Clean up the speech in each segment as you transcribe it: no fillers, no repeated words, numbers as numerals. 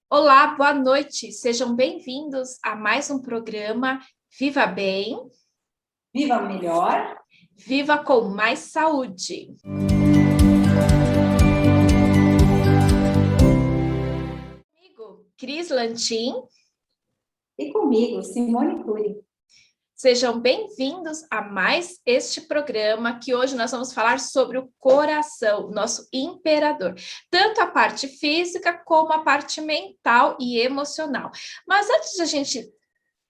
Olá, boa noite. Sejam bem-vindos a mais um programa Viva Bem, Viva melhor. Viva com mais saúde. Comigo, Cris Lantin. E comigo, Simone Cury. Sejam bem-vindos a mais este programa, que hoje nós vamos falar sobre o coração, nosso imperador, tanto a parte física como a parte mental e emocional. Mas antes de a gente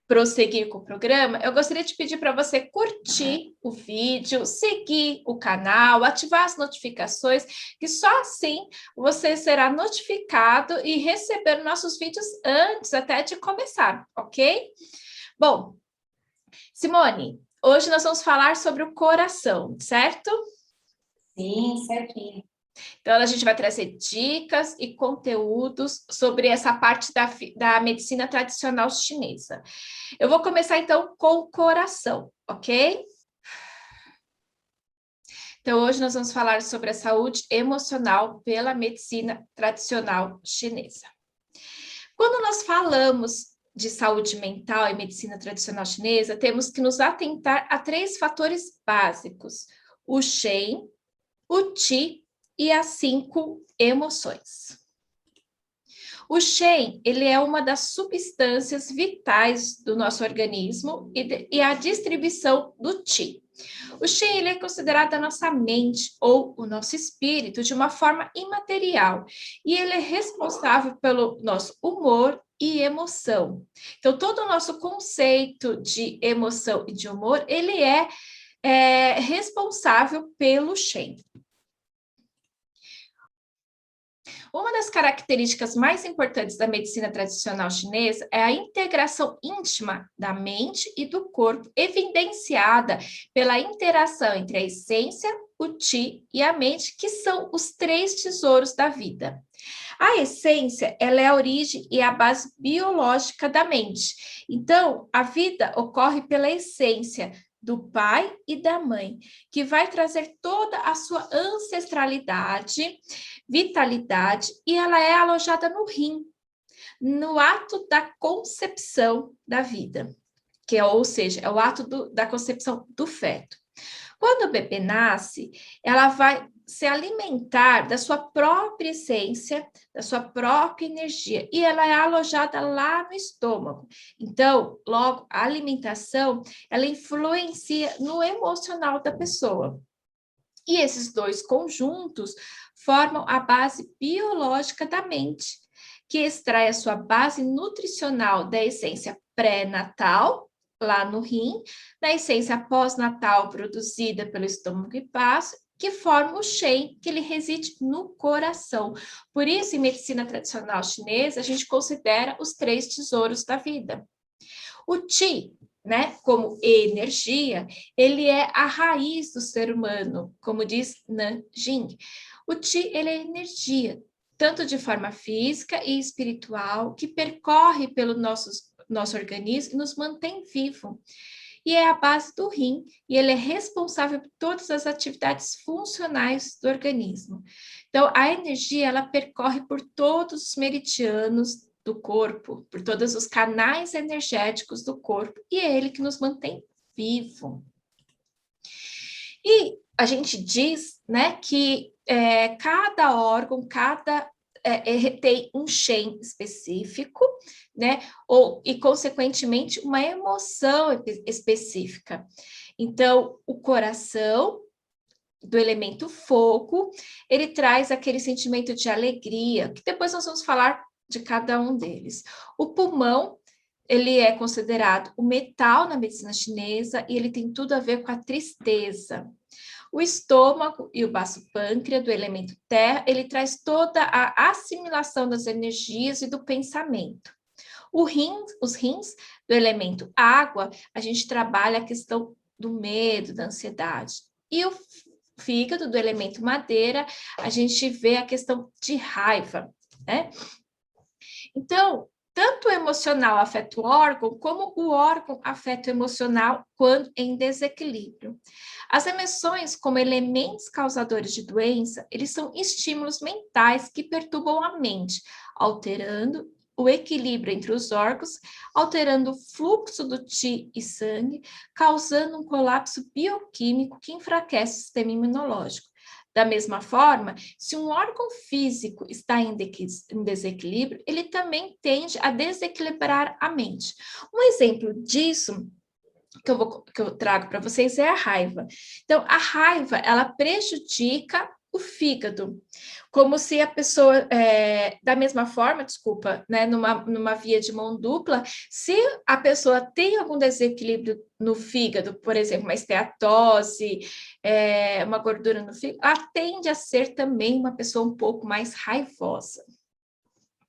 prosseguir com o programa, eu gostaria de pedir para você curtir o vídeo, seguir o canal, ativar as notificações, que só assim você será notificado e receber nossos vídeos antes até de começar, ok? Bom, Simone, hoje nós vamos falar sobre o coração, certo? Sim, certinho. Então, a gente vai trazer dicas e conteúdos sobre essa parte da medicina tradicional chinesa. Eu vou começar, então, com o coração, ok? Então, hoje nós vamos falar sobre a saúde emocional pela medicina tradicional chinesa. Quando nós falamos de saúde mental e medicina tradicional chinesa, temos que nos atentar a três fatores básicos: o Shen, o Qi e as 5 emoções. O Shen, ele é uma das substâncias vitais do nosso organismo e a distribuição do Qi. O Shen, ele é considerado a nossa mente ou o nosso espírito de uma forma imaterial e ele é responsável pelo nosso humor e emoção. Então, todo o nosso conceito de emoção e de humor, ele é responsável pelo Shen. Uma das características mais importantes da medicina tradicional chinesa é a integração íntima da mente e do corpo, evidenciada pela interação entre a essência, o Qi e a mente, que são os três tesouros da vida. A essência, ela é a origem e a base biológica da mente. Então, a vida ocorre pela essência do pai e da mãe, que vai trazer toda a sua ancestralidade, vitalidade, e ela é alojada no rim, no ato da concepção da vida, ou seja, é o ato da concepção do feto. Quando o bebê nasce, ela vai se alimentar da sua própria essência, da sua própria energia, e ela é alojada lá no estômago. Então, logo, a alimentação, ela influencia no emocional da pessoa. E esses dois conjuntos formam a base biológica da mente, que extrai a sua base nutricional da essência pré-natal, lá no rim, da essência pós-natal produzida pelo estômago e baço, que forma o Shen, que ele reside no coração. Por isso, em medicina tradicional chinesa, a gente considera os três tesouros da vida. O Qi, né, como energia, ele é a raiz do ser humano, como diz Nanjing. O Qi, ele é energia, tanto de forma física e espiritual, que percorre pelo nosso organismo e nos mantém vivo. E é a base do rim, e ele é responsável por todas as atividades funcionais do organismo. Então, a energia, ela percorre por todos os meridianos do corpo, por todos os canais energéticos do corpo, e é ele que nos mantém vivo. E a gente diz, né, que cada órgão, tem um Shen específico, né, e consequentemente uma emoção específica. Então, o coração do elemento fogo, ele traz aquele sentimento de alegria, que depois nós vamos falar de cada um deles. O pulmão, ele é considerado o metal na medicina chinesa e ele tem tudo a ver com a tristeza. O estômago e o baço pâncreas do elemento terra, ele traz toda a assimilação das energias e do pensamento. Os rins do elemento água, a gente trabalha a questão do medo, da ansiedade. E o fígado do elemento madeira, a gente vê a questão de raiva, né? Então, tanto o emocional afeta o órgão, como o órgão afeta o emocional quando em desequilíbrio. As emoções, como elementos causadores de doença, eles são estímulos mentais que perturbam a mente, alterando o equilíbrio entre os órgãos, alterando o fluxo do qi e sangue, causando um colapso bioquímico que enfraquece o sistema imunológico. Da mesma forma, se um órgão físico está em desequilíbrio, ele também tende a desequilibrar a mente. Um exemplo disso que eu trago para vocês é a raiva. Então, a raiva, ela prejudica o fígado, como se a pessoa, da mesma forma, desculpa, né, numa via de mão dupla, se a pessoa tem algum desequilíbrio no fígado, por exemplo, uma esteatose, uma gordura no fígado, ela tende a ser também uma pessoa um pouco mais raivosa.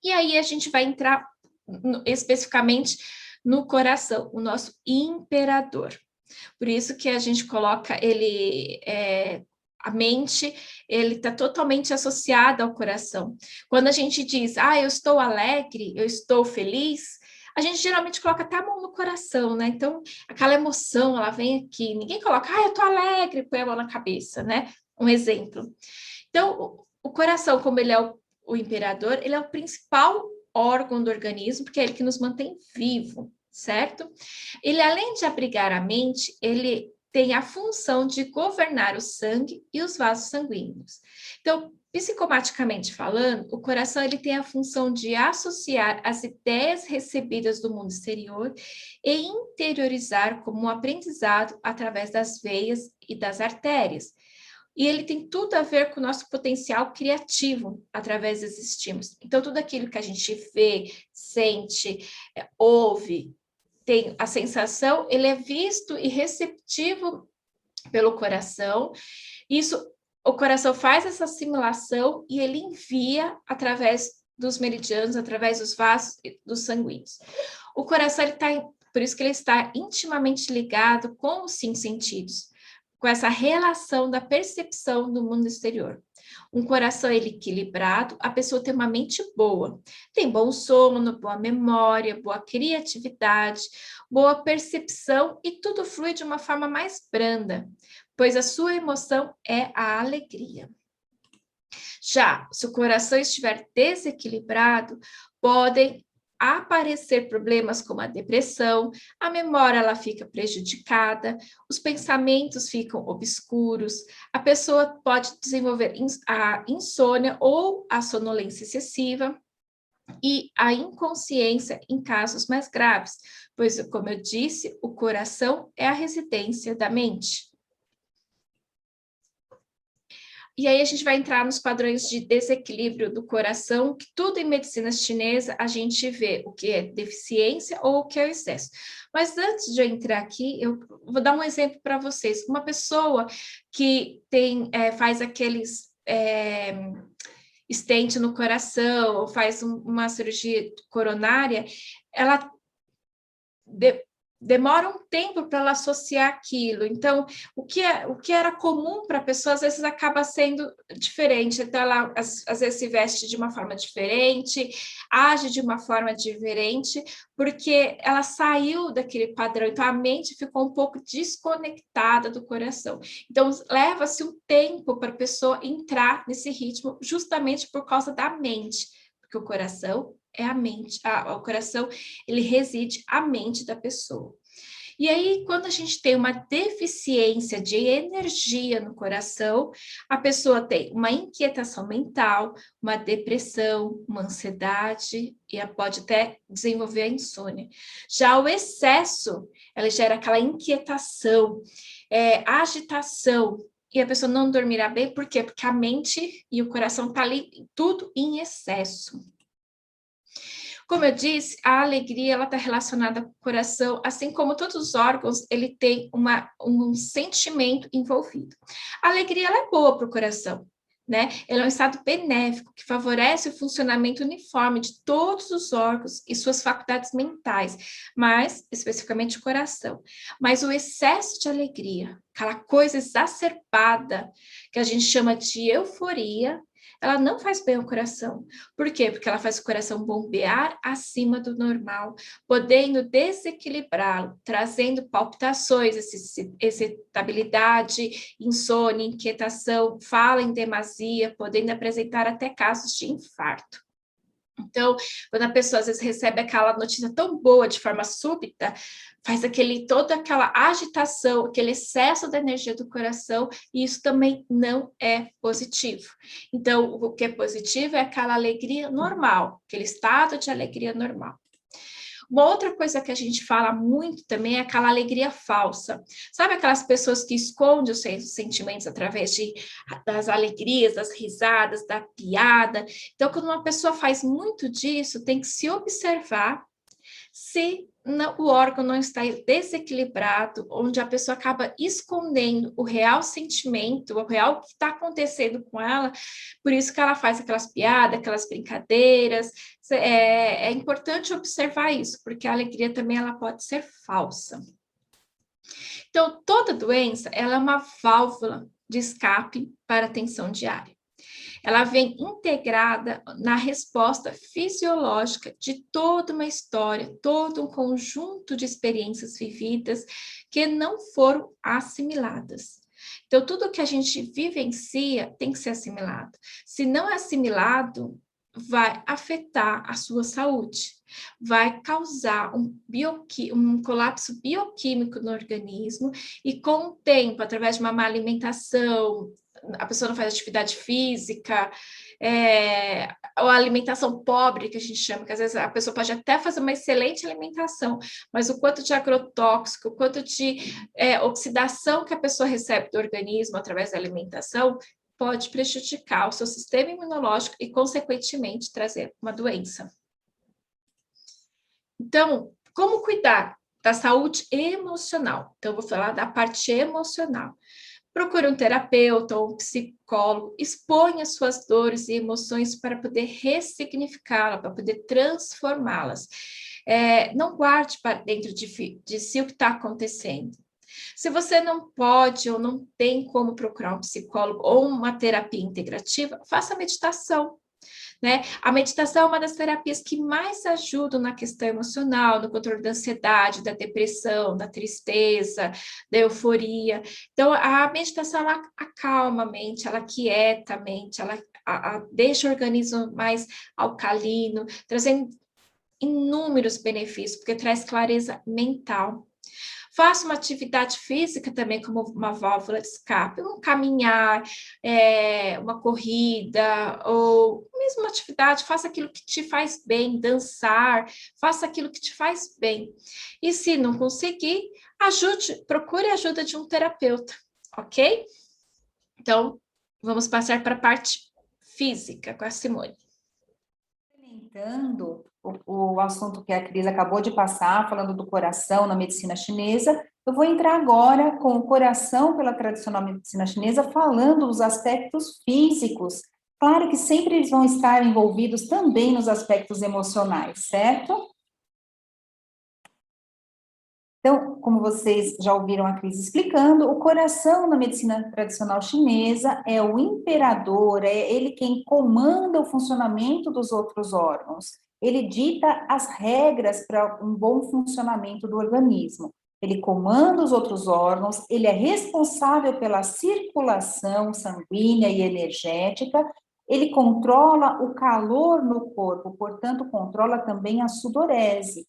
E aí a gente vai entrar especificamente no coração, o nosso imperador. Por isso que a gente coloca ele, a mente, ele está totalmente associado ao coração. Quando a gente diz, eu estou alegre, eu estou feliz, a gente geralmente coloca até a mão no coração, né? Então, aquela emoção, ela vem aqui. Ninguém coloca, eu estou alegre, põe a mão na cabeça, né? Um exemplo. Então, o coração, como ele é o imperador, ele é o principal órgão do organismo, porque é ele que nos mantém vivo, certo? Ele, além de abrigar a mente, ele tem a função de governar o sangue e os vasos sanguíneos. Então, psicomaticamente falando, o coração ele tem a função de associar as ideias recebidas do mundo exterior e interiorizar como um aprendizado através das veias e das artérias. E ele tem tudo a ver com o nosso potencial criativo através desses estímulos. Então, tudo aquilo que a gente vê, sente, ouve, tem a sensação, ele é visto e receptivo pelo coração. Isso, o coração faz essa assimilação e ele envia através dos meridianos, através dos vasos dos sanguíneos. O coração, por isso que ele está intimamente ligado com os 5 sentidos, com essa relação da percepção do mundo exterior. Um coração equilibrado, a pessoa tem uma mente boa, tem bom sono, boa memória, boa criatividade, boa percepção e tudo flui de uma forma mais branda, pois a sua emoção é a alegria. Já, se o coração estiver desequilibrado, podem aparecer problemas como a depressão, a memória ela fica prejudicada, os pensamentos ficam obscuros, a pessoa pode desenvolver a insônia ou a sonolência excessiva e a inconsciência em casos mais graves, pois, como eu disse, o coração é a residência da mente. E aí a gente vai entrar nos padrões de desequilíbrio do coração, que tudo em medicina chinesa a gente vê o que é deficiência ou o que é o excesso. Mas antes de eu entrar aqui, eu vou dar um exemplo para vocês. Uma pessoa que faz aqueles stent no coração, ou faz uma cirurgia coronária, ela demora um tempo para ela associar aquilo. Então, o que era comum para a pessoa, às vezes acaba sendo diferente. Então, ela às vezes se veste de uma forma diferente, age de uma forma diferente, porque ela saiu daquele padrão. Então, a mente ficou um pouco desconectada do coração. Então, leva-se um tempo para a pessoa entrar nesse ritmo, justamente por causa da mente, porque o coração é a mente, o coração, ele reside a mente da pessoa. E aí, quando a gente tem uma deficiência de energia no coração, a pessoa tem uma inquietação mental, uma depressão, uma ansiedade, e pode até desenvolver a insônia. Já o excesso, ela gera aquela inquietação, agitação, e a pessoa não dormirá bem, por quê? Porque a mente e o coração estão ali tudo em excesso. Como eu disse, a alegria ela está relacionada com o coração, assim como todos os órgãos, ele tem um sentimento envolvido. A alegria ela é boa para o coração, né? Ela é um estado benéfico que favorece o funcionamento uniforme de todos os órgãos e suas faculdades mentais, mas especificamente o coração. Mas o excesso de alegria, aquela coisa exacerbada que a gente chama de euforia, ela não faz bem ao coração. Por quê? Porque ela faz o coração bombear acima do normal, podendo desequilibrá-lo, trazendo palpitações, excitabilidade, insônia, inquietação, fala em demasia, podendo apresentar até casos de infarto. Então, quando a pessoa às vezes recebe aquela notícia tão boa de forma súbita, faz toda aquela agitação, aquele excesso da energia do coração, e isso também não é positivo. Então, o que é positivo é aquela alegria normal, aquele estado de alegria normal. Uma outra coisa que a gente fala muito também é aquela alegria falsa. Sabe aquelas pessoas que escondem os seus sentimentos através das alegrias, das risadas, da piada? Então, quando uma pessoa faz muito disso, tem que se observar se o órgão não está desequilibrado, onde a pessoa acaba escondendo o real sentimento, o real que está acontecendo com ela, por isso que ela faz aquelas piadas, aquelas brincadeiras. É importante observar isso, porque a alegria também ela pode ser falsa. Então, toda doença ela é uma válvula de escape para a tensão diária. Ela vem integrada na resposta fisiológica de toda uma história, todo um conjunto de experiências vividas que não foram assimiladas. Então, tudo que a gente vivencia tem que ser assimilado. Se não é assimilado, vai afetar a sua saúde, vai causar um colapso bioquímico no organismo, e com o tempo, através de uma má alimentação, a pessoa não faz atividade física, ou a alimentação pobre, que a gente chama, que às vezes a pessoa pode até fazer uma excelente alimentação, mas o quanto de agrotóxico, o quanto de oxidação que a pessoa recebe do organismo através da alimentação, pode prejudicar o seu sistema imunológico e, consequentemente, trazer uma doença. Então, como cuidar da saúde emocional? Então, eu vou falar da parte emocional. Procure um terapeuta ou um psicólogo, exponha suas dores e emoções para poder ressignificá-las, para poder transformá-las. Não guarde para dentro de si o que está acontecendo. Se você não pode ou não tem como procurar um psicólogo ou uma terapia integrativa, faça meditação. Né? A meditação é uma das terapias que mais ajudam na questão emocional, no controle da ansiedade, da depressão, da tristeza, da euforia. Então, a meditação, ela acalma a mente, ela quieta a mente, ela deixa o organismo mais alcalino, trazendo inúmeros benefícios, porque traz clareza mental. Faça uma atividade física também como uma válvula de escape, um caminhar, uma corrida, ou mesmo uma atividade, faça aquilo que te faz bem, dançar, faça aquilo que te faz bem. E se não conseguir, procure a ajuda de um terapeuta, ok? Então, vamos passar para a parte física com a Simone. Comentando o assunto que a Cris acabou de passar, falando do coração na medicina chinesa, eu vou entrar agora com o coração pela tradicional medicina chinesa, falando dos aspectos físicos. Claro que sempre eles vão estar envolvidos também nos aspectos emocionais, certo? Então, como vocês já ouviram a Cris explicando, o coração na medicina tradicional chinesa é o imperador, é ele quem comanda o funcionamento dos outros órgãos. Ele dita as regras para um bom funcionamento do organismo. Ele comanda os outros órgãos, ele é responsável pela circulação sanguínea e energética, ele controla o calor no corpo, portanto, controla também a sudorese.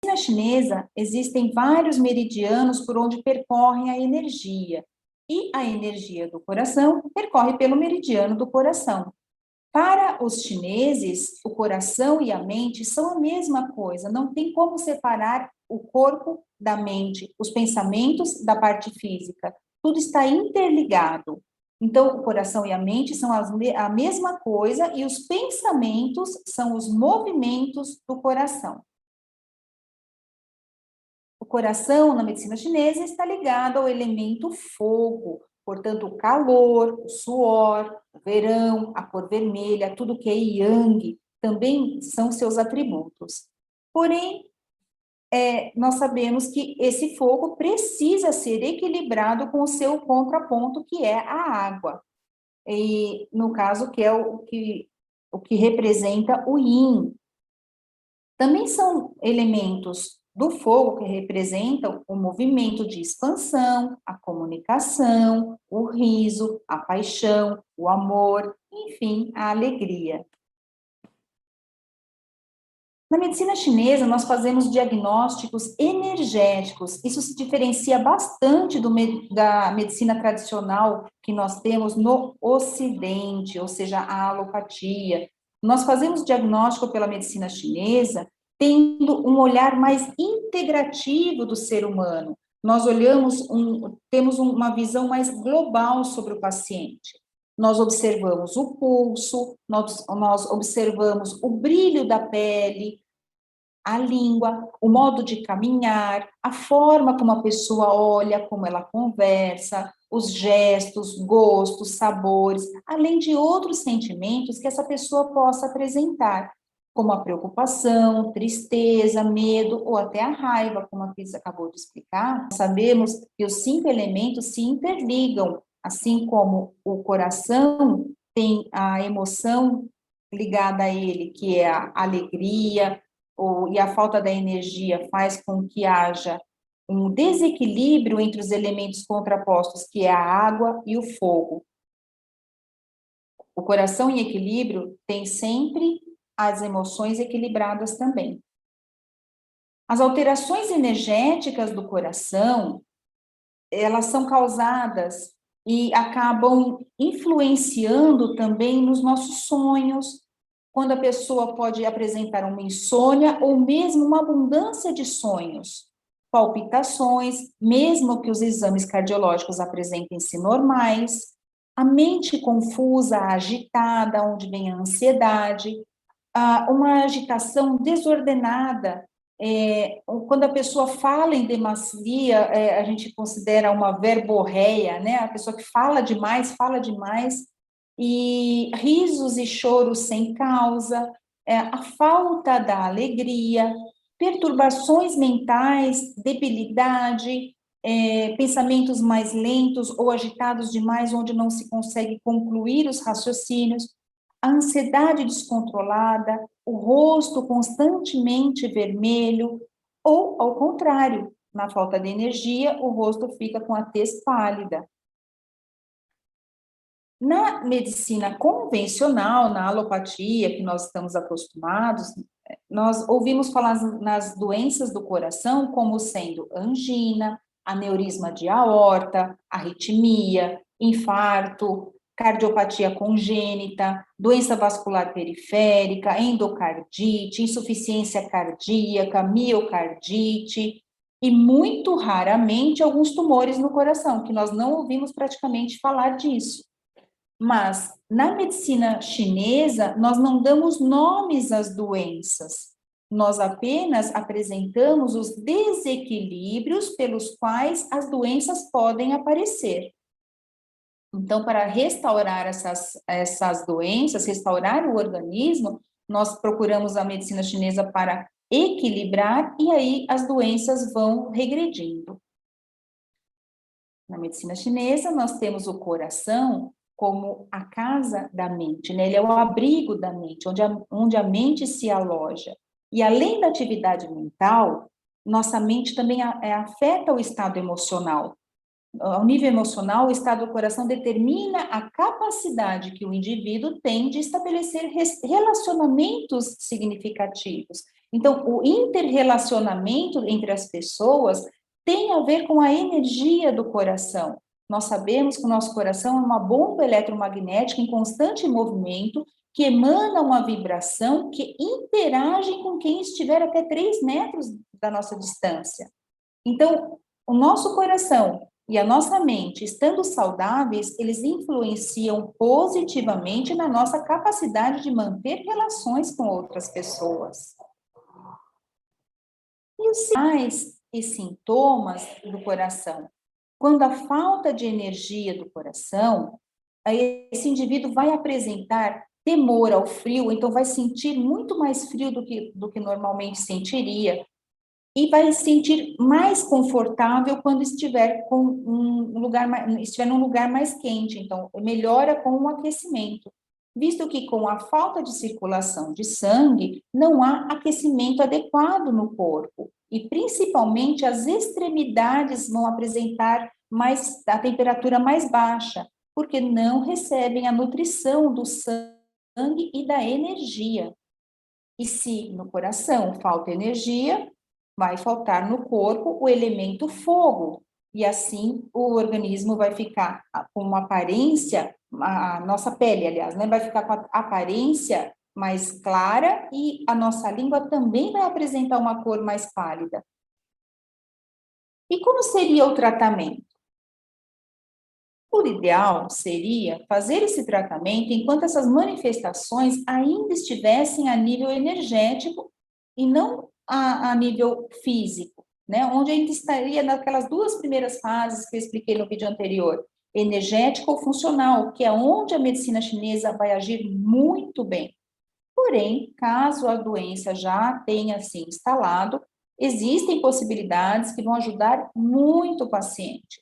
Na chinesa, existem vários meridianos por onde percorrem a energia, e a energia do coração percorre pelo meridiano do coração. Para os chineses, o coração e a mente são a mesma coisa, não tem como separar o corpo da mente, os pensamentos da parte física, tudo está interligado. Então, o coração e a mente são a mesma coisa e os pensamentos são os movimentos do coração. O coração, na medicina chinesa, está ligado ao elemento fogo, portanto, o calor, o suor, o verão, a cor vermelha, tudo que é yang, também são seus atributos. Porém, nós sabemos que esse fogo precisa ser equilibrado com o seu contraponto, que é a água. E, no caso, que é o que representa o yin. Também são elementos do fogo que representam o movimento de expansão, a comunicação, o riso, a paixão, o amor, enfim, a alegria. Na medicina chinesa, nós fazemos diagnósticos energéticos. Isso se diferencia bastante da medicina tradicional que nós temos no Ocidente, ou seja, a alopatia. Nós fazemos diagnóstico pela medicina chinesa tendo um olhar mais integrativo do ser humano. Nós temos uma visão mais global sobre o paciente. Nós observamos o pulso, nós observamos o brilho da pele, a língua, o modo de caminhar, a forma como a pessoa olha, como ela conversa, os gestos, gostos, sabores, além de outros sentimentos que essa pessoa possa apresentar, como a preocupação, tristeza, medo ou até a raiva, como a Cris acabou de explicar. Sabemos que os 5 elementos se interligam, assim como o coração tem a emoção ligada a ele, que é a alegria, e a falta da energia faz com que haja um desequilíbrio entre os elementos contrapostos, que é a água e o fogo. O coração em equilíbrio tem sempre as emoções equilibradas também. As alterações energéticas do coração, elas são causadas e acabam influenciando também nos nossos sonhos, quando a pessoa pode apresentar uma insônia ou mesmo uma abundância de sonhos, palpitações, mesmo que os exames cardiológicos apresentem-se normais, a mente confusa, agitada, onde vem a ansiedade, uma agitação desordenada, quando a pessoa fala em demasia, a gente considera uma verborreia, né? A pessoa que fala demais, e risos e choros sem causa, a falta da alegria, perturbações mentais, debilidade, pensamentos mais lentos ou agitados demais, onde não se consegue concluir os raciocínios, a ansiedade descontrolada, o rosto constantemente vermelho, ou, ao contrário, na falta de energia, o rosto fica com a tez pálida. Na medicina convencional, na alopatia, que nós estamos acostumados, nós ouvimos falar nas doenças do coração como sendo angina, aneurisma de aorta, arritmia, infarto, cardiopatia congênita, doença vascular periférica, endocardite, insuficiência cardíaca, miocardite, e muito raramente alguns tumores no coração, que nós não ouvimos praticamente falar disso. Mas, na medicina chinesa, nós não damos nomes às doenças, nós apenas apresentamos os desequilíbrios pelos quais as doenças podem aparecer. Então, para restaurar essas doenças, restaurar o organismo, nós procuramos a medicina chinesa para equilibrar, e aí as doenças vão regredindo. Na medicina chinesa, nós temos o coração como a casa da mente, né? Ele é o abrigo da mente, onde a mente se aloja. E além da atividade mental, nossa mente também afeta o estado emocional. Ao nível emocional, o estado do coração determina a capacidade que o indivíduo tem de estabelecer relacionamentos significativos. Então, o interrelacionamento entre as pessoas tem a ver com a energia do coração. Nós sabemos que o nosso coração é uma bomba eletromagnética em constante movimento, que emana uma vibração que interage com quem estiver até 3 metros da nossa distância. Então, o nosso coração e a nossa mente, estando saudáveis, eles influenciam positivamente na nossa capacidade de manter relações com outras pessoas. E os sinais e sintomas do coração? Quando a falta de energia do coração, esse indivíduo vai apresentar temor ao frio, então vai sentir muito mais frio do que normalmente sentiria, e vai se sentir mais confortável quando estiver num lugar mais quente, então melhora com o aquecimento, visto que com a falta de circulação de sangue, não há aquecimento adequado no corpo, e principalmente as extremidades vão apresentar a temperatura mais baixa, porque não recebem a nutrição do sangue e da energia. E se no coração falta energia, vai faltar no corpo o elemento fogo, e assim o organismo vai ficar com uma aparência, a nossa pele, aliás, né, vai ficar com a aparência mais clara e a nossa língua também vai apresentar uma cor mais pálida. E como seria o tratamento? O ideal seria fazer esse tratamento enquanto essas manifestações ainda estivessem a nível energético e não a nível físico, né? Onde ainda estaria naquelas duas primeiras fases que eu expliquei no vídeo anterior, energético ou funcional, que é onde a medicina chinesa vai agir muito bem. Porém, caso a doença já tenha se instalado, existem possibilidades que vão ajudar muito o paciente.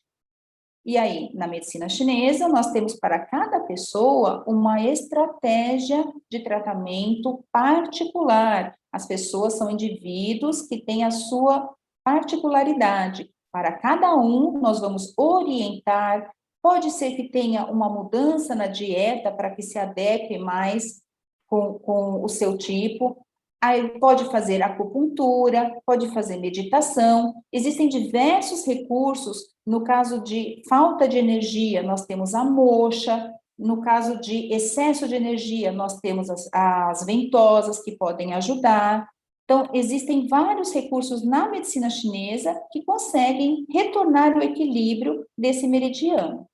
E aí, na medicina chinesa, nós temos para cada pessoa uma estratégia de tratamento particular. As pessoas são indivíduos que têm a sua particularidade. Para cada um, nós vamos orientar. Pode ser que tenha uma mudança na dieta para que se adeque mais com o seu tipo. Aí pode fazer acupuntura, pode fazer meditação, existem diversos recursos. No caso de falta de energia, nós temos a moxa, no caso de excesso de energia, nós temos as ventosas que podem ajudar. Então, existem vários recursos na medicina chinesa que conseguem retornar o equilíbrio desse meridiano.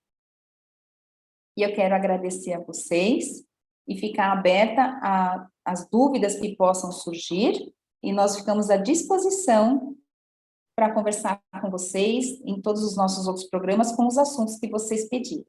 E eu quero agradecer a vocês e ficar aberta às dúvidas que possam surgir, e nós ficamos à disposição para conversar com vocês em todos os nossos outros programas com os assuntos que vocês pedirem.